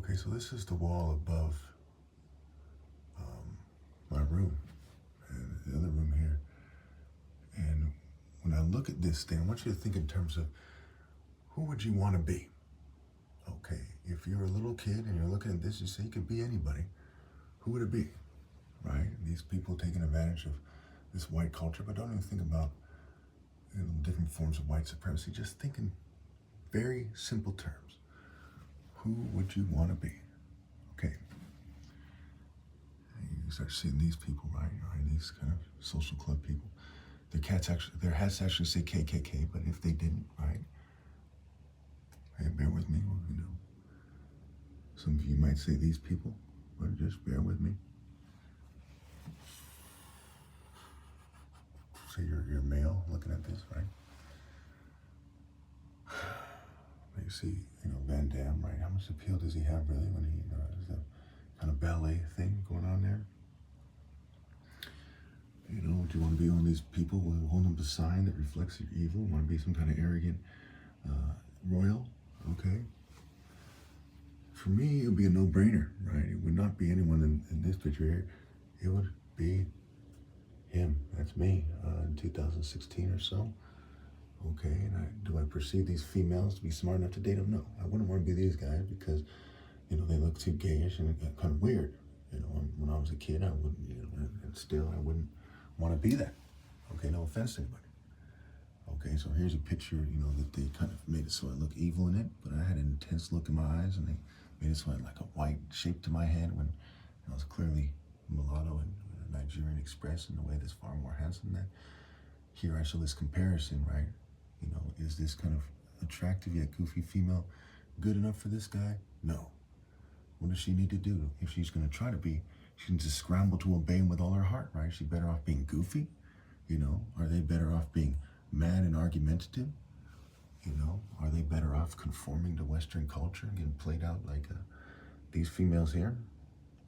Okay, so this is the wall above my room and the other room here. And when I look at this thing, I want you to think in terms of who would you want to be? Okay, if you're a little kid and you're looking at this, you say you could be anybody. Who would it be? Right? These people taking advantage of this white culture, but don't even think about different forms of white supremacy. Just think in very simple terms. Who would you want to be? Okay. You start seeing these people, right? These kind of social club people. Their hats actually say KKK, but if they didn't, right? Hey, bear with me. Some of you might say these people, but just bear with me. Say you're male looking at this, right? You see, Van Damme, right? How much appeal does he have really when he does the kind of ballet thing going on there? Do you want to be one of these people who hold up a sign that reflects your evil? Want to be some kind of arrogant royal? Okay. For me, it would be a no-brainer, right? It would not be anyone in this picture here. It would be him. That's me in 2016 or so. Okay, and do I perceive these females to be smart enough to date them? No, I wouldn't want to be these guys because, they look too gayish and kind of weird. When I was a kid, I wouldn't, and still I wouldn't want to be that. Okay, no offense to anybody. Okay, so here's a picture, that they kind of made it so I look evil in it, but I had an intense look in my eyes, and they made it so I had like a white shape to my head when I was clearly mulatto and Nigerian Express in a way that's far more handsome than. Here I show this comparison, right? Is this kind of attractive yet goofy female good enough for this guy? No. What does she need to do? If she's going to try to be, she needs to scramble to obey him with all her heart, right? Is she better off being goofy? Are they better off being mad and argumentative? Are they better off conforming to Western culture and getting played out like these females here?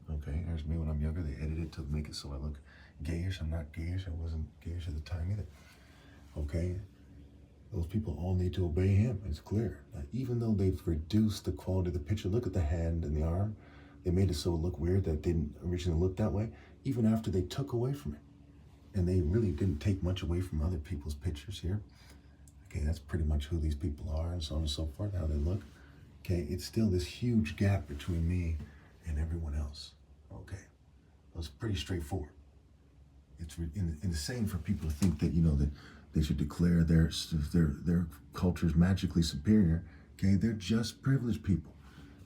Okay, there's me when I'm younger. They edit it to make it so I look gayish. I'm not gayish. I wasn't gayish at the time either. Okay, those people all need to obey him. It's clear. Even though they've reduced the quality of the picture, look at the hand and the arm. They made it so it looked weird that it didn't originally look that way, even after they took away from it. And they really didn't take much away from other people's pictures here. Okay, that's pretty much who these people are and so on and so forth, how they look. Okay, it's still this huge gap between me and everyone else. Okay, so it's pretty straightforward. It's insane for people to think that, that they should declare their culture is magically superior. Okay, they're just privileged people.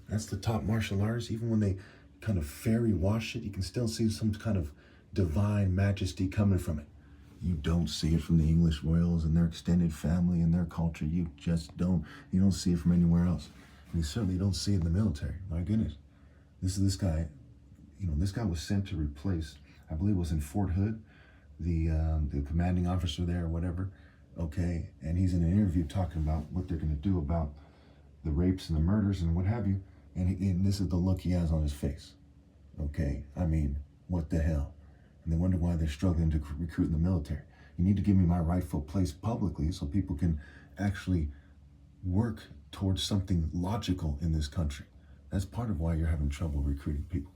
That's the top martial arts. Even when they kind of fairy wash it, you can still see some kind of divine majesty coming from it. You don't see it from the English royals and their extended family and their culture. You just don't. You don't see it from anywhere else. And you certainly don't see it in the military. My goodness. This guy, this guy was sent to replace, I believe it was in Fort Hood, the commanding officer there or whatever. Okay, and he's in an interview talking about what they're going to do about the rapes and the murders and what have you. And this is the look he has on his face. Okay, I mean, what the hell? And they wonder why they're struggling to recruit in the military. You need to give me my rightful place publicly so people can actually work towards something logical in this country. That's part of why you're having trouble recruiting people.